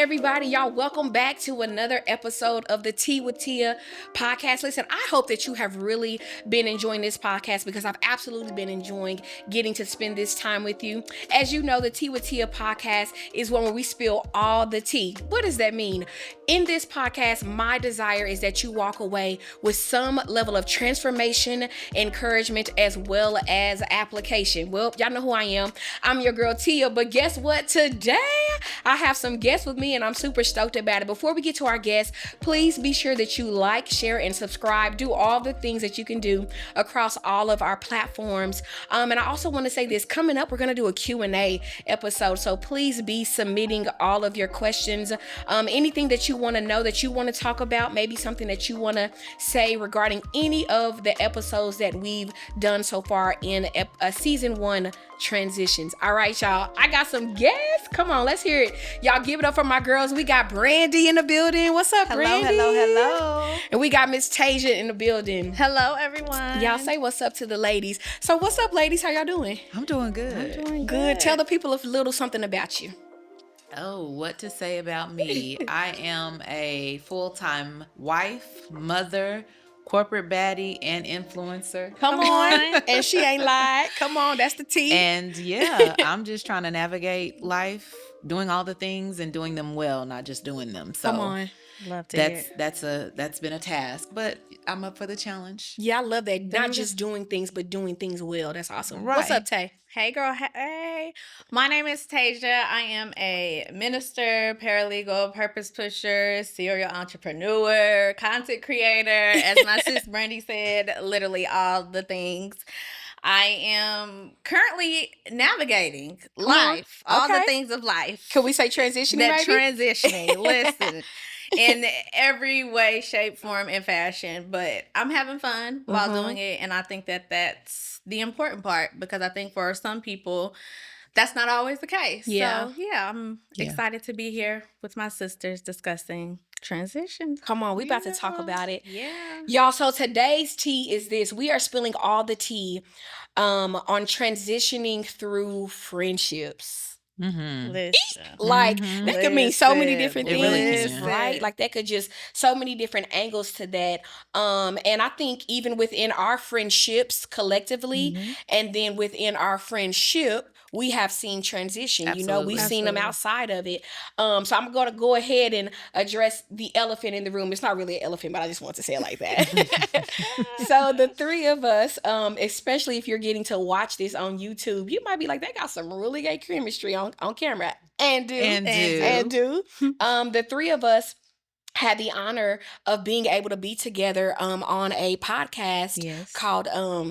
everybody? Y'all, welcome back to another episode of the Tea with Teaa podcast. Listen, I hope that you have really been enjoying this podcast because I've absolutely been enjoying getting to spend this time with you. As you know, the Tea with Teaa podcast is one where we spill all the tea. What does that mean? In this podcast, my desire is that you walk away with some level of transformation, encouragement, as well as application. Well, y'all know who I am. I'm your girl Teaa, but guess what? Today, I have some guests with me and I'm super stoked about it. Before we get to our guests, please be sure that you like, share, and subscribe. Do all the things that you can do across all of our platforms. And I also want to say this, coming up, we're going to do a Q&A episode. So please be submitting all of your questions. Anything that you want to know, that you want to talk about, maybe something that you want to say regarding any of the episodes that we've done so far in season 1 transitions. All right, y'all. I got some guests. Come on, let's hear it. Y'all give it up for my girls. We got Brandy in the building. What's up, Brandy? Hello. And we got Miss Tasia in the building. Hello, everyone. Y'all say what's up to the ladies. So what's up, ladies? How y'all doing? I'm doing good. Good. Tell the people a little something about you. Oh, what to say about me? I am a full-time wife, mother, corporate baddie, and influencer. Come on. And she ain't lied. Come on, that's the tea. And yeah, I'm just trying to navigate life, doing all the things and doing them well, not just doing them. So come on. Love to hear. that's been a task, but I'm up for the challenge. Yeah, I love that. Not just doing things, but doing things well. That's awesome. Right. What's up, Tay? Hey, girl. Hey. My name is Tasia. I am a minister, paralegal, purpose pusher, serial entrepreneur, content creator. As my sis Brandy said, literally all the things. I am currently navigating life, all the things of life. Can we say transitioning, That maybe? transitioning. Listen. In every way, shape, form, and fashion. But I'm having fun while doing it. And I think that that's the important part because I think for some people, that's not always the case. Yeah. So, yeah, I'm excited to be here with my sisters discussing transitions. Come on, we about to talk about it. Yeah. Y'all, so today's tea is this. We are spilling all the tea on transitioning through friendships. Mm-hmm. Listen. Like that could mean so many different It things, really can. right? Like that could just so many different angles to that. And I think even within our friendships collectively, and then within our friendship, we have seen transition. You know, we've seen them outside of it. So I'm going to go ahead and address the elephant in the room. It's not really an elephant, but I just want to say it like that. So the three of us, especially if you're getting to watch this on YouTube, you might be like, they got some really great chemistry on camera. And do. The three of us had the honor of being able to be together on a podcast called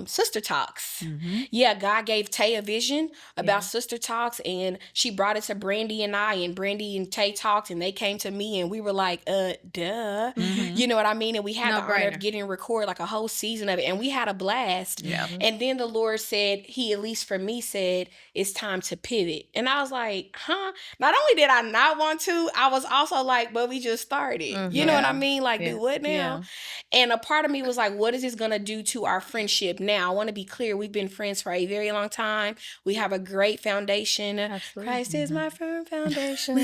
Sister Talks. Yeah, God gave Tay a vision about Sister Talks, and she brought it to Brandy and I, and Brandy and Tay talked, and they came to me, and we were like, duh. You know what I mean? And we had the honor of getting to record like a whole season of it, and we had a blast. Yeah. And then the Lord said, He, at least for me, said, it's time to pivot. And I was like, huh? Not only did I not want to, I was also like, but we just started. You know what I mean? Like, do what now? Yeah. And a part of me was like, what is this going to do to our friendship now? I want to be clear. We've been friends for a very long time. We have a great foundation. Absolutely. Christ is my firm foundation.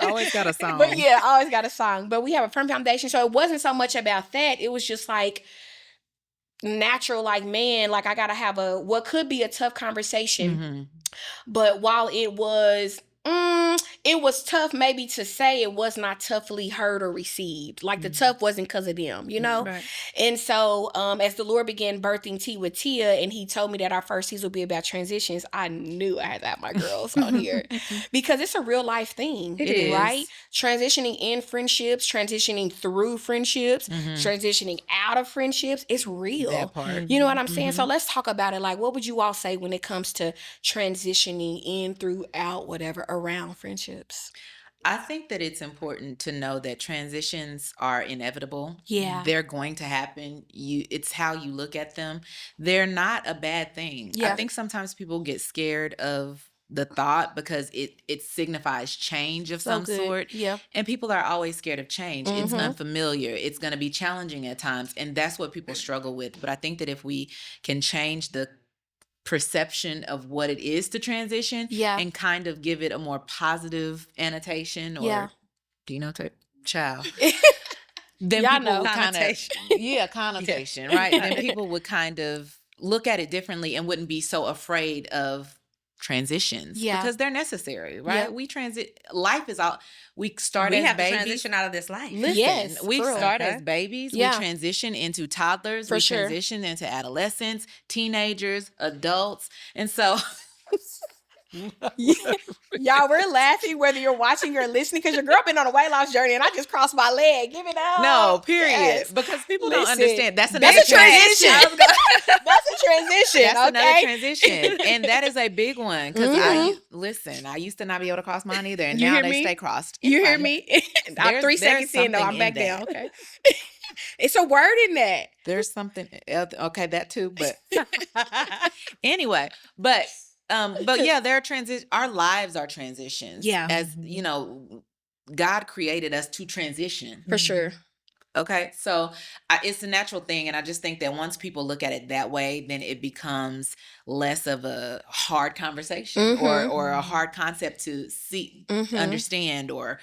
Always got a song. But yeah, always got a song. But we have a firm foundation. So it wasn't so much about that. It was just like natural, like, man, like I got to have what could be a tough conversation. But while it was tough maybe to say, it was not toughly heard or received. Like the tough wasn't because of them, you know? Right. And so as the Lord began birthing Tea with Teaa, and He told me that our first season would be about transitions, I knew I had to have my girls on here because it's a real life thing. It is. Right? Transitioning in friendships, transitioning through friendships, transitioning out of friendships. It's real. That part. You know what I'm saying? So let's talk about it. Like, what would you all say when it comes to transitioning in, through, out, whatever, around friendships? I think that it's important to know that transitions are inevitable. Yeah. They're going to happen. It's how you look at them. They're not a bad thing. Yeah. I think sometimes people get scared of the thought because it signifies change of some sort. Yeah. And people are always scared of change. It's unfamiliar. It's going to be challenging at times. And that's what people struggle with. But I think that if we can change the perception of what it is to transition and kind of give it a more positive annotation or Do you know child? Then Y'all people know. would kind of Connotation. connotation, right? Then people would kind of look at it differently and wouldn't be so afraid of transitions because they're necessary, right? Yeah. Life is all we start We as have to babies. transition out of this life. Listen, Yes, we for real. start Okay. as babies, Yeah. we transition into toddlers, For we sure. transition into adolescents, teenagers, adults. And so Y'all, we're laughing whether you're watching or listening because your girl been on a weight loss journey and I just crossed my leg. Give it up. no, period. Yes. Because people Listen, don't understand. That's that's another a transition. transition. That's a transition. That's another okay? transition. And that is a big one. Because I used to not be able to cross mine either. And You now hear they me? stay crossed. You It's hear fine. me? I'm There's 3 seconds in, though. I'm something back in that. down. Okay. It's a word in that. There's something okay, that too, but anyway, but yeah, there are our lives are transitions. Yeah. As you know, God created us to transition. For sure. Okay, so it's a natural thing, and I just think that once people look at it that way, then it becomes less of a hard conversation or a hard concept to see, understand, or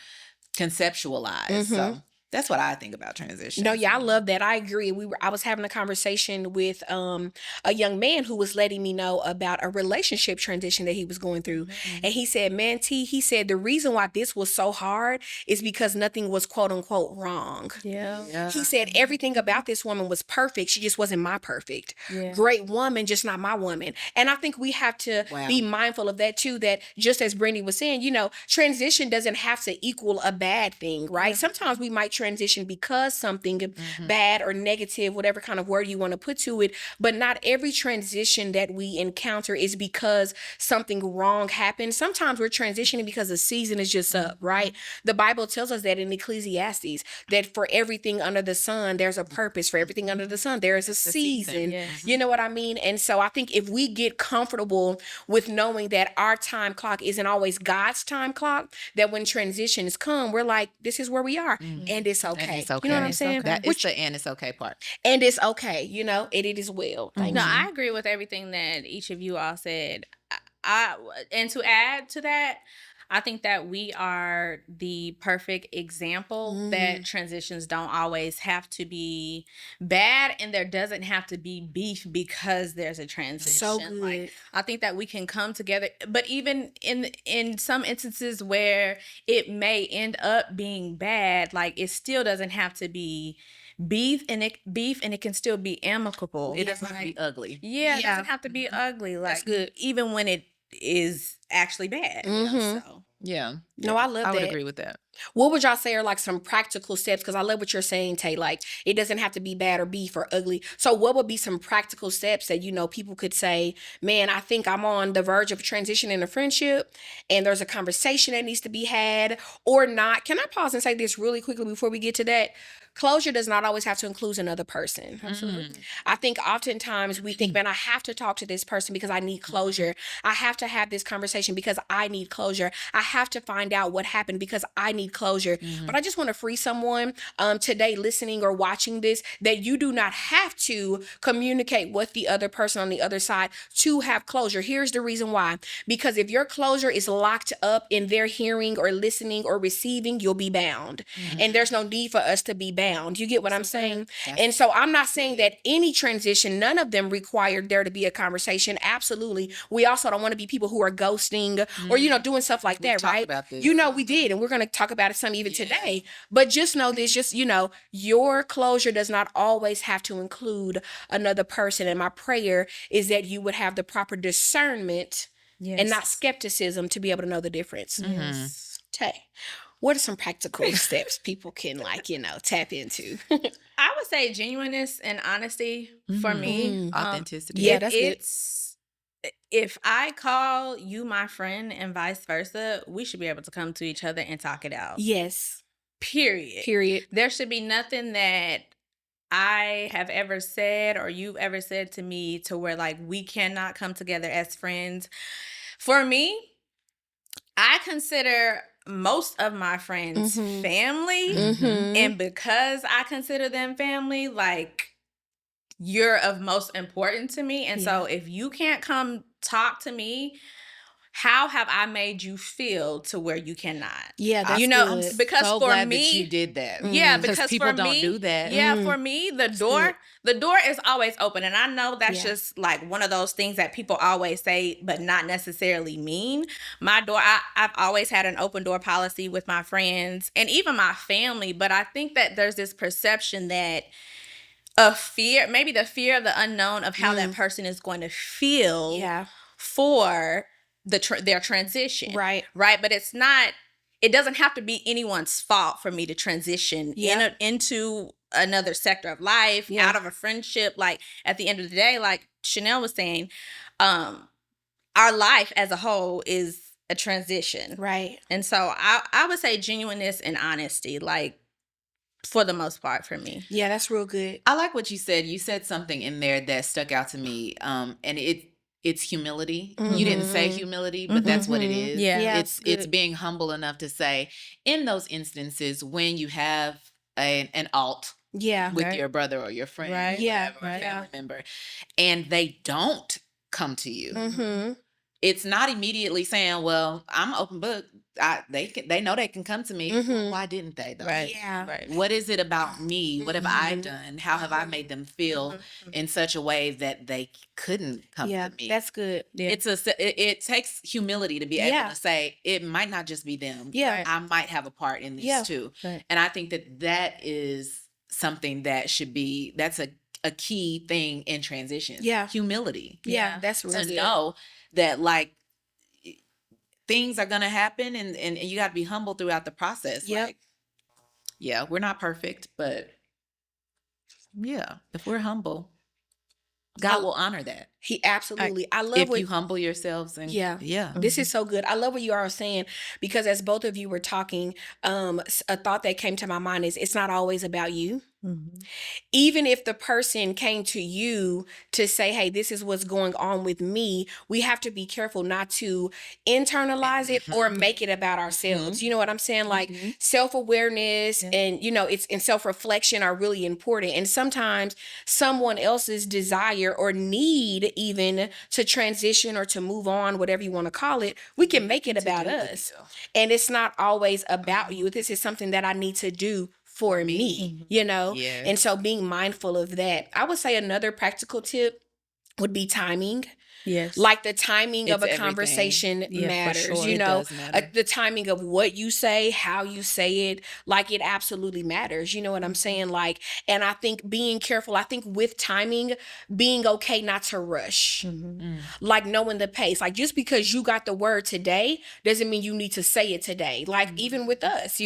conceptualize. So that's what I think about transition. No, yeah, I love that. I agree. I was having a conversation with a young man who was letting me know about a relationship transition that he was going through. And he said, man, he said the reason why this was so hard is because nothing was quote unquote wrong. Yeah. He said everything about this woman was perfect. She just wasn't my perfect. Yeah. Great woman, just not my woman. And I think we have to be mindful of that too, that just as Brandy was saying, you know, transition doesn't have to equal a bad thing, right? Sometimes we might transition because something bad or negative, whatever kind of word you want to put to it, but not every transition that we encounter is because something wrong happened. Sometimes we're transitioning because the season is just up, right? The Bible tells us that in Ecclesiastes, that for everything under the sun, there's a purpose. For everything under the sun, there is a season. Yes. You know what I mean? And so I think if we get comfortable with knowing that our time clock isn't always God's time clock, that when transitions come, we're like, this is where we are. And it's okay. And it's okay. You know what I'm saying? That is the and it's okay part. And it's okay, you know, it is well. Thank No, you. I agree with everything that each of you all said. And to add to that, I think that we are the perfect example that transitions don't always have to be bad, and there doesn't have to be beef because there's a transition. So good. Like, I think that we can come together, but even in some instances where it may end up being bad, like it still doesn't have to be beef, and it can still be amicable. It doesn't have to be ugly. Yeah, it doesn't have to be ugly. Like, That's good. even when it is actually bad. You know, so. Yeah. No, I love that. I would agree with that. What would y'all say are like some practical steps? Because I love what you're saying, Tay. Like, it doesn't have to be bad or beef or ugly. So what would be some practical steps that, you know, people could say, man, I think I'm on the verge of transition in a friendship and there's a conversation that needs to be had or not. Can I pause and say this really quickly before we get to that? Closure does not always have to include another person. Absolutely. I think oftentimes we think, man, I have to talk to this person because I need closure. I have to have this conversation because I need closure. I have to find out what happened because I need closure. But I just want to free someone today listening or watching this that you do not have to communicate with the other person on the other side to have closure. Here's the reason why. Because if your closure is locked up in their hearing or listening or receiving, you'll be bound. And there's no need for us to be bound. You get what I'm saying? And so I'm not saying that any transition, none of them required there to be a conversation. Absolutely. We also don't want to be people who are ghosting or, you know, doing stuff like that, right? About this. You know, we did. And we're going to talk about it some even today. But just know this, just, you know, your closure does not always have to include another person. And my prayer is that you would have the proper discernment and not skepticism to be able to know the difference. Yes. Tay, what are some practical steps people can, like, you know, tap into? I would say genuineness and honesty for me. Authenticity. Yeah, that's good. If I call you my friend and vice versa, we should be able to come to each other and talk it out. Yes. Period. There should be nothing that I have ever said or you've ever said to me to where, like, we cannot come together as friends. For me, I consider most of my friends family. And because I consider them family, like, you're of most importance to me. And so if you can't come talk to me, how have I made you feel to where you cannot? Yeah, that's you know, good. because so for glad me, that you did that. yeah, because because people for don't me, do that. Yeah, for me, the door is always open, and I know that's Yeah. just like one of those things that people always say, but not necessarily mean. My door, I've always had an open door policy with my friends and even my family, but I think that there's this perception that of fear, maybe the fear of the unknown of how that person is going to feel for their transition. Right. But it's not, it doesn't have to be anyone's fault for me to transition into another sector of life, out of a friendship. Like at the end of the day, like Chanel was saying, our life as a whole is a transition. Right. And so I would say genuineness and honesty, like, for the most part for me. Yeah, that's real good. I like what you said. You said something in there that stuck out to me. And it's humility. You didn't say humility, but that's what it is. Yeah. It's being humble enough to say, in those instances when you have an alt with your brother or your friend, or family member, and they don't come to you. It's not immediately saying, well, I'm an open book. They know they can come to me. Well, why didn't they though? What is it about me? What have I done? How have I made them feel in such a way that they couldn't come to me? That's good. It takes humility to be able to say it might not just be them. I might have a part in this too. And I think that is something that should be, that's a key thing in transition. Humility. That's really To good. know that like things are gonna happen and you got to be humble throughout the process. Like, we're not perfect, but if we're humble, God will honor that. He absolutely. I love if you humble yourselves and This is so good. I love what you are saying, because as both of you were talking, a thought that came to my mind is it's not always about you. Even if the person came to you to say, hey, this is what's going on with me, we have to be careful not to internalize it or make it about ourselves. You know what I'm saying? Like self-awareness and, it's and self-reflection are really important. And sometimes someone else's desire or need even to transition or to move on, whatever you want to call it, we can make it about us. And it's not always about you. This is something that I need to do for me, And so being mindful of that. I would say another practical tip would be timing. Yes. Like the timing of a everything. Conversation matters, sure. It does matter. The timing of what you say, how you say it, like it absolutely matters. You know what I'm saying? Like, and I think being careful, I think with timing, being okay not to rush, like knowing the pace. Like just because you got the word today doesn't mean you need to say it today. Like even with us,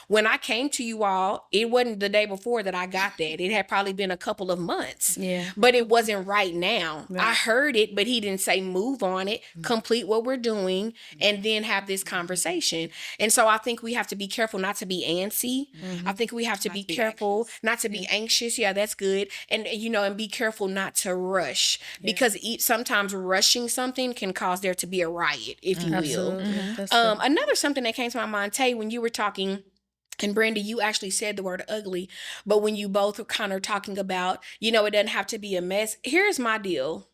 when I came to you all, it wasn't the day before that I got that. It had probably been a couple of months, but it wasn't right now. I heard it, but he didn't say move on it, complete what we're doing, and then have this conversation. And so I think we have to be careful not to be antsy. I think we have to be careful not to be anxious. Yeah, that's good. And and be careful not to rush, because sometimes rushing something can cause there to be a riot, if you will. Another something that came to my mind, Tay, when you were talking, and Brandy, you actually said the word ugly, but when you both were kind of talking about, it doesn't have to be a mess. Here's my deal.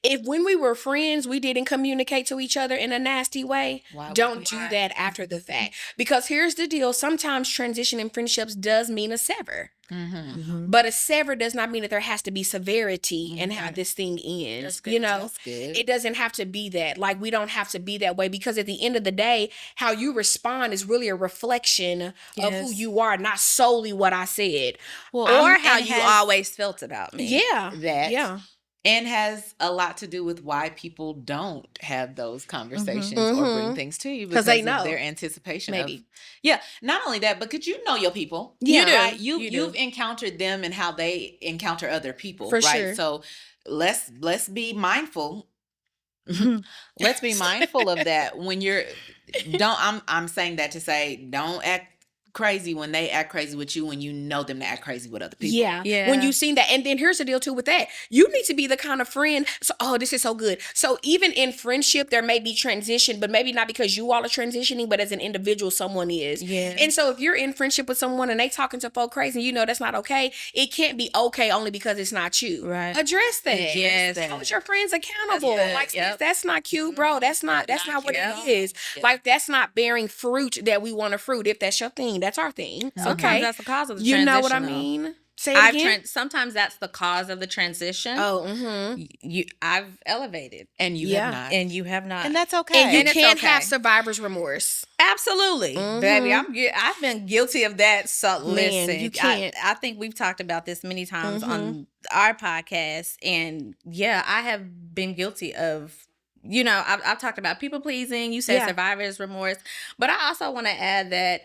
If when we were friends, we didn't communicate to each other in a nasty way, don't do that after the fact. Because here's the deal. Sometimes transition in friendships does mean a sever. But a sever does not mean that there has to be severity in how this thing ends. That's good. It doesn't have to be that. Like, we don't have to be that way, because at the end of the day, how you respond is really a reflection of who you are, not solely what I said. Or how you always felt about me. And has a lot to do with why people don't have those conversations or bring things to you, because they know of their anticipation. Maybe. Not only that, but could you know your people? You do. Right? You've encountered them and how they encounter other people. For right? sure. So let's be mindful. Let's be mindful of that when you're. I'm saying that to say, don't act crazy when they act crazy with you when you know them to act crazy with other people. Yeah. When you've seen that. And then here's the deal too with that. You need to be the kind of friend. So, this is so good. So even in friendship, there may be transition, but maybe not because you all are transitioning, but as an individual, someone is. Yeah. And so if you're in friendship with someone and they talking to folk crazy and you know that's not okay, it can't be okay only because it's not you. Right. Address that. Yes. Hold your friends accountable. Like, that's not cute, bro. That's not what it is. Yep. Like, that's not bearing fruit that we want to fruit. If that's your thing, that's our thing. Sometimes that's the cause of the You transition. know what I mean? Say it again. Sometimes that's the cause of the transition. Oh, I've elevated, And you have not. and you have not, And that's okay. And you it's can't okay. have survivor's remorse. Absolutely, baby. I've been guilty of that. So listen, you can't. I think we've talked about this many times on our podcast, and I have been guilty of. I've talked about people pleasing. You said survivor's remorse, but I also want to add that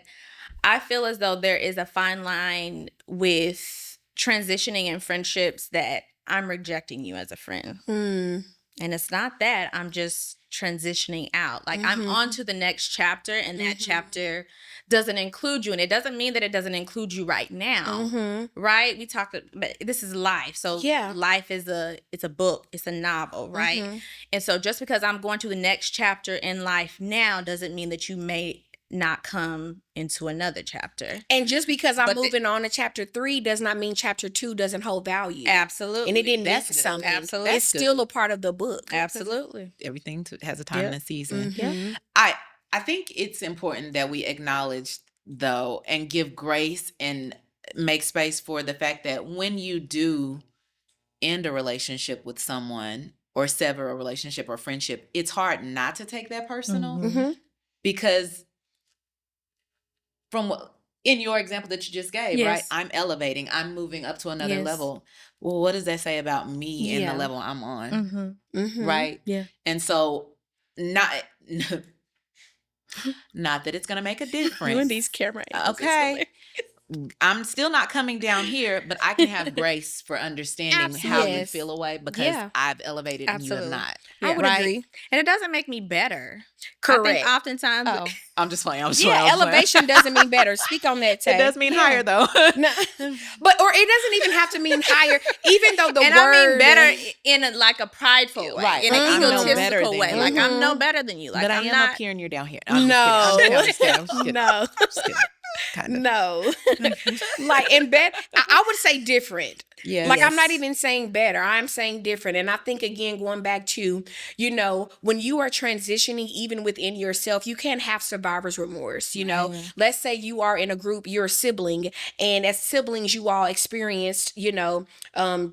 I feel as though there is a fine line with transitioning in friendships that I'm rejecting you as a friend. And it's not that. I'm just transitioning out. Like, I'm on to the next chapter, and that chapter doesn't include you. And it doesn't mean that it doesn't include you right now. Right? We talked about, this is life. So life is it's a book. It's a novel, right? And so just because I'm going to the next chapter in life now doesn't mean that you may not come into another chapter. And just because I'm moving on to chapter 3 does not mean chapter 2 doesn't hold value. Absolutely. And it didn't miss something. Absolutely. It's still a part of the book. Absolutely. Everything has a time and a season. Mm-hmm. I think it's important that we acknowledge, though, and give grace and make space for the fact that when you do end a relationship with someone or sever a relationship or friendship, it's hard not to take that personal because from in your example that you just gave, right? I'm elevating. I'm moving up to another level. Well, what does that say about me and the level I'm on? Right? Yeah. And so not that it's going to make a difference. Doing these camera angles. Okay. I'm still not coming down here, but I can have grace for understanding how you feel away because I've elevated and you have not. I would agree. And it doesn't make me better. Correct. I think oftentimes... I'm just playing. Elevation doesn't mean better. Speak on that, Tay. It does mean higher, though. No. Or it doesn't even have to mean higher, even though the word... I mean better in a prideful way, right. in an egotistical way. Like, I'm no better than you. Like, but I'm not up here and you're down here. No. I'm just kidding. No. Kinda. No. Like, in bed, I would say different. Yeah. Like, I'm not even saying better. I'm saying different. And I think, again, going back to, when you are transitioning, even within yourself, you can't have survivor's remorse. Let's say you are in a group, you're a sibling, and as siblings, you all experienced,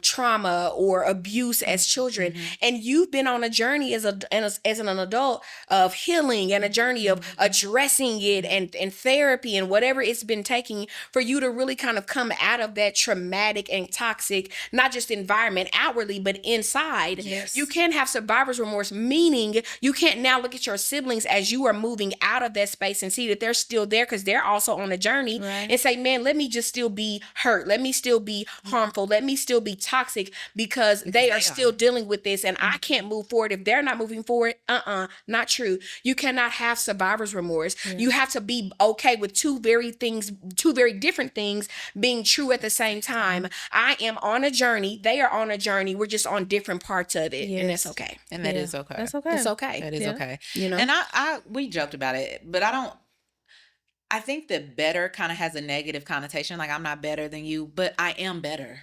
trauma or abuse as children. And you've been on a journey as an adult of healing and a journey of addressing it and therapy and whatever it's been taking for you to really kind of come out of that traumatic and toxic, not just environment outwardly, but inside. Yes. You can't have survivor's remorse, meaning you can't now look at your siblings as you are moving out of that space and see that they're still there because they're also on a journey and say, man, let me just still be hurt. Let me still be harmful. Let me still be toxic because they are still dealing with this and I can't move forward if they're not moving forward. Not true. You cannot have survivor's remorse. You have to be okay with two very different things being true at the same time. I am on a journey. They are on a journey. We're just on different parts of it. And that's okay. And that is okay. That's okay. It's okay. That is okay. And we joked about it, but I think that better kind of has a negative connotation. Like, I'm not better than you, but I am better.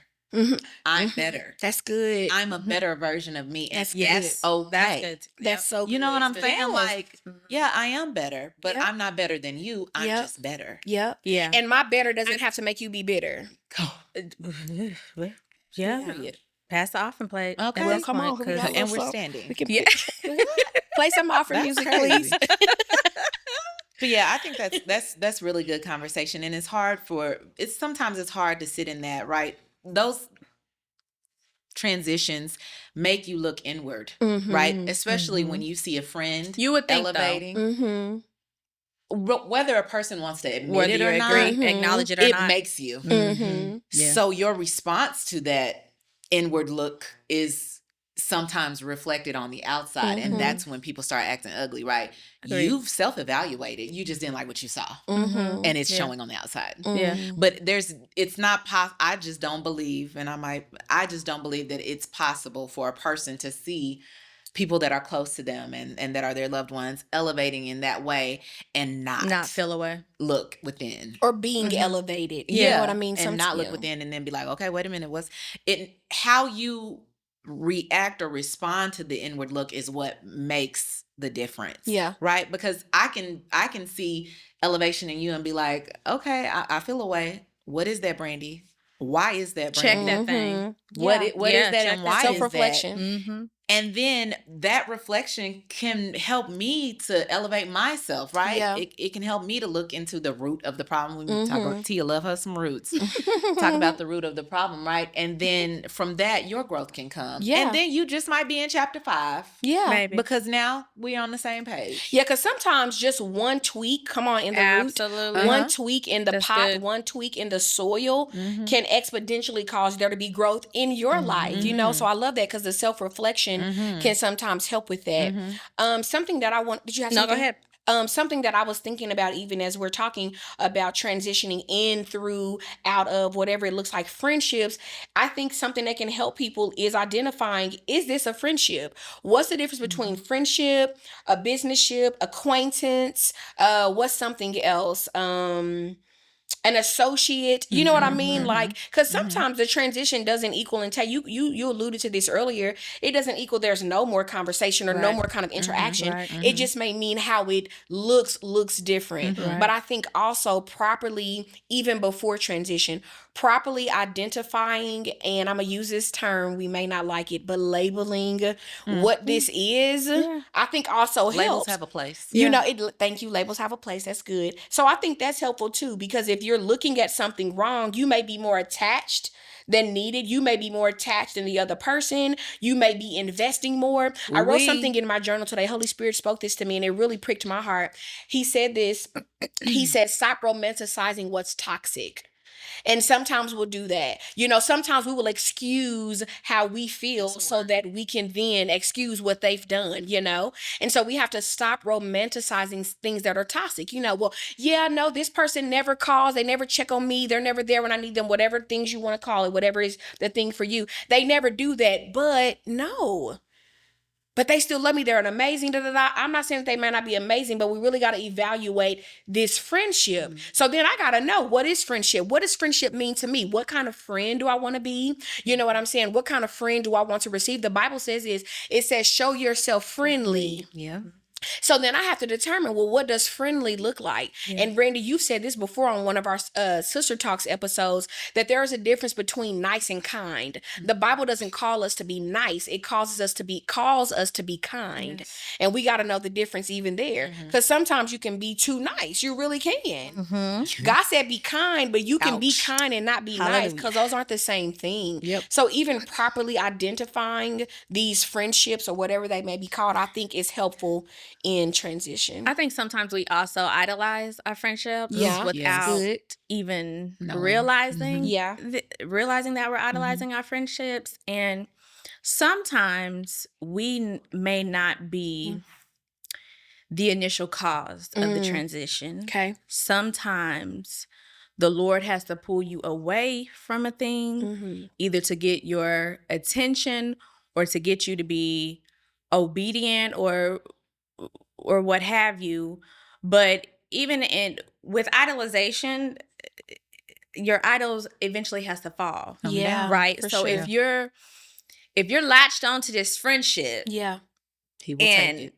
I'm better. That's good. I'm a better version of me. That's yes, good. okay. That's good. That's so good. You know what I'm saying? Yes. Like, yeah, I am better, but I'm not better than you. I'm just better. Yep. Yeah. And my better doesn't have to make you be bitter. Yeah. Pass the offering plate. Okay. Well, come on. And we're standing. We can play some offering music, crazy. please. But yeah, I think that's really good conversation. And sometimes it's hard to sit in that, right? Those transitions make you look inward, right? Especially when you see a friend you would think elevating. Whether a person wants to admit whether it you or agree, not, acknowledge it or it not. makes you. Yeah. So your response to that inward look is sometimes reflected on the outside. And that's when people start acting ugly, right? Agreed. You've self-evaluated. You just didn't like what you saw. Mm-hmm. And it's Yeah. showing on the outside. Yeah. But it's not possible. I just don't believe, I just don't believe that it's possible for a person to see people that are close to them and that are their loved ones elevating in that way and not feel away. look within. Or being elevated. You Yeah. know what I mean? And not look within and then be like, okay, wait a minute. How you react or respond to the inward look is what makes the difference. Yeah. Right? Because I can see elevation in you and be like, okay, I feel away. What is that, Brandy? Why is that, Brandy? Check that thing. What is that check and why is self-reflection. Mm-hmm. and then that reflection can help me to elevate myself, right? Yeah. It can help me to look into the root of the problem. We talk about Teaa, love her some roots. Talk about the root of the problem, right? And then from that, your growth can come. Yeah. And then you just might be in chapter 5. Yeah. Maybe. Because now we're on the same page. Yeah, because sometimes just one tweak, come on, in the Absolutely. root, one tweak in the That's pot, good. one tweak in the soil can exponentially cause there to be growth in your life, you know? So I love that because the self-reflection can sometimes help with that. Something that did you have something? No, go ahead. Something that I was thinking about even as we're talking about transitioning in, through, out of, whatever it looks like, friendships, I think something that can help people is identifying, is this a friendship? What's the difference between friendship, a business ship, acquaintance, what's something else? An associate, you know what I mean? Like, because sometimes the transition doesn't equal, and you alluded to this earlier, it doesn't equal there's no more conversation or no more kind of interaction. It just may mean how it looks different. But I think also properly, even before transition, properly identifying, and I'm gonna use this term, we may not like it, but labeling what this is, I think also helps. Labels have a place. You know, thank you. Labels have a place. That's good. So I think that's helpful too, because if you're looking at something wrong, you may be more attached than needed. You may be more attached than the other person. You may be investing more. I wrote something in my journal today. Holy Spirit spoke this to me and it really pricked my heart. He said this. He said, stop romanticizing what's toxic. And sometimes we'll do that. You know, sometimes we will excuse how we feel so that we can then excuse what they've done, you know? And so we have to stop romanticizing things that are toxic. You know, well, yeah, no, this person never calls. They never check on me. They're never there when I need them, whatever things you want to call it, whatever is the thing for you. They never do that. But no. But they still love me. They're an amazing, I'm not saying that they might not be amazing, but we really got to evaluate this friendship. So then I got to know, what is friendship? What does friendship mean to me? What kind of friend do I want to be? You know what I'm saying? What kind of friend do I want to receive? The Bible says it says, show yourself friendly. Yeah. So then I have to determine, well, what does friendly look like? And Brandy, you've said this before on one of our Sister Talks episodes, that there is a difference between nice and kind. The Bible doesn't call us to be nice. It calls us to be kind. Yes. And we got to know the difference even there. Because sometimes you can be too nice. You really can. God said be kind, but you can be kind and not be nice, because those aren't the same thing. Yep. So even properly identifying these friendships or whatever they may be called, I think is helpful in transition. I think sometimes we also idolize our friendships without even realizing realizing that we're idolizing our friendships. And sometimes we may not be the initial cause of the transition. Okay. Sometimes the Lord has to pull you away from a thing, either to get your attention or to get you to be obedient or what have you. But even with idolization, your idols eventually has to fall. Yeah. Right. sure. So if you're latched onto this friendship, he will and take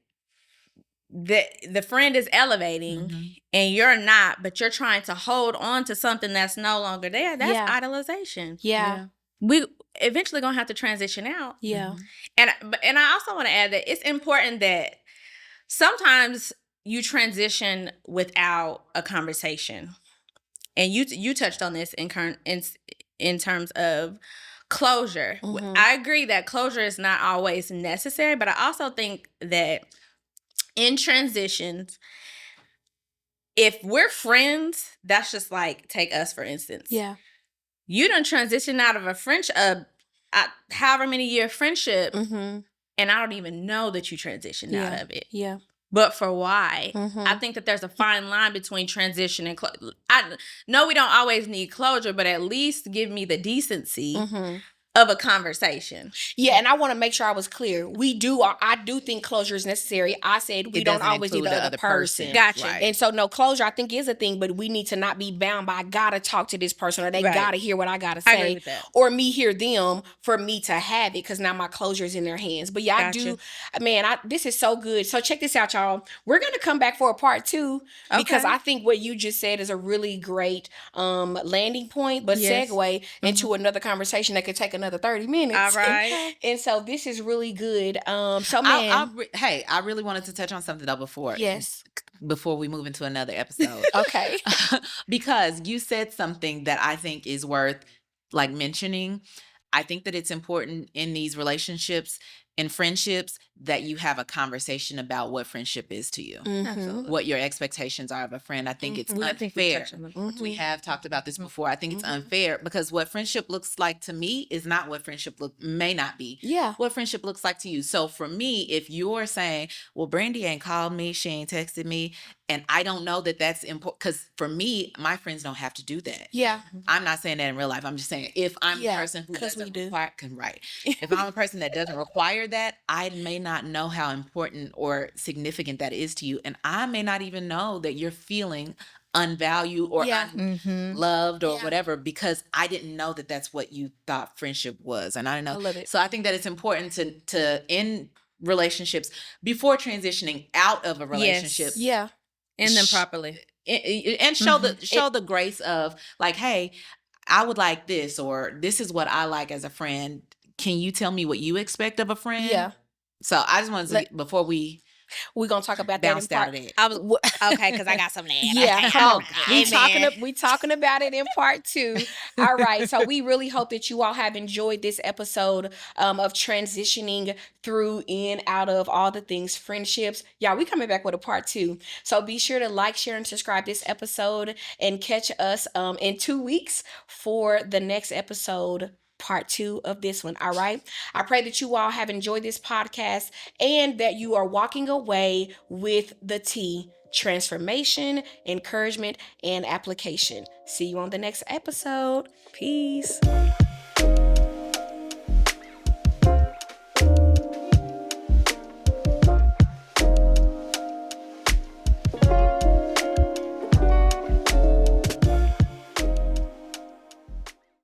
it. The friend is elevating and you're not, but you're trying to hold on to something that's no longer there, that's idolization. Yeah. We eventually gonna have to transition out. Yeah. And I also want to add that it's important that sometimes you transition without a conversation. And you touched on this in terms of closure. I agree that closure is not always necessary, but I also think that in transitions, if we're friends, that's just like, take us for instance. Yeah. You done transition out of a friendship, however many year friendship, Mm-hmm. and I don't even know that you transitioned out Yeah. of it. Yeah. But for why? Mm-hmm. I think that there's a fine line between transition and I know we don't always need closure, but at least give me the decency Mm-hmm. of a conversation. Yeah, and I want to make sure I was clear. I do think closure is necessary. I said we It don't doesn't always need include the other person. Gotcha. Right. And so no, closure I think is a thing, but we need to not be bound by I gotta talk to this person or they Right. gotta hear what I gotta I agree say with that. or me hear them for me to have it because now my closure is in their hands. But yeah, Gotcha. this is so good. So check this out, y'all. We're gonna come back for a part 2 because Okay. I think what you just said is a really great landing point, but Yes. segue into another conversation that could take another 30 minutes. All right. And so this is really good. So man, I really wanted to touch on something though before we move into another episode. Okay. Because you said something that I think is worth like mentioning. I think that it's important in these relationships and friendships that you have a conversation about what friendship is to you. Mm-hmm. What your expectations are of a friend. I think it's unfair. We have talked about this before. I think it's unfair because what friendship looks like to me is not what friendship may not be. Yeah. What friendship looks like to you. So for me, if you're saying, well, Brandy ain't called me, she ain't texted me, and I don't know that that's important, because for me, my friends don't have to do that. Yeah. I'm not saying that in real life. I'm just saying if I'm a person who doesn't require, if I'm a person that doesn't require that, I may not know how important or significant that is to you. And I may not even know that you're feeling unvalued or unloved or whatever, because I didn't know that that's what you thought friendship was. And I don't know. I love it. So I think that it's important to end relationships before transitioning out of a relationship. Yes. Yeah. End them properly. And show the grace of like, hey, I would like this, or this is what I like as a friend. Can you tell me what you expect of a friend? Yeah. So I just wanted to, before we're gonna talk about that in part. I was okay because I got something to add. Yeah, come on. We Amen. talking about it in part 2. All right. So we really hope that you all have enjoyed this episode of transitioning through in out of all the things friendships. Yeah, we coming back with a part 2. So be sure to like, share, and subscribe this episode, and catch us in 2 weeks for the next episode. Part 2 of this one. All right. I pray that you all have enjoyed this podcast and that you are walking away with the T: transformation, encouragement, and application. See you on the next episode. Peace.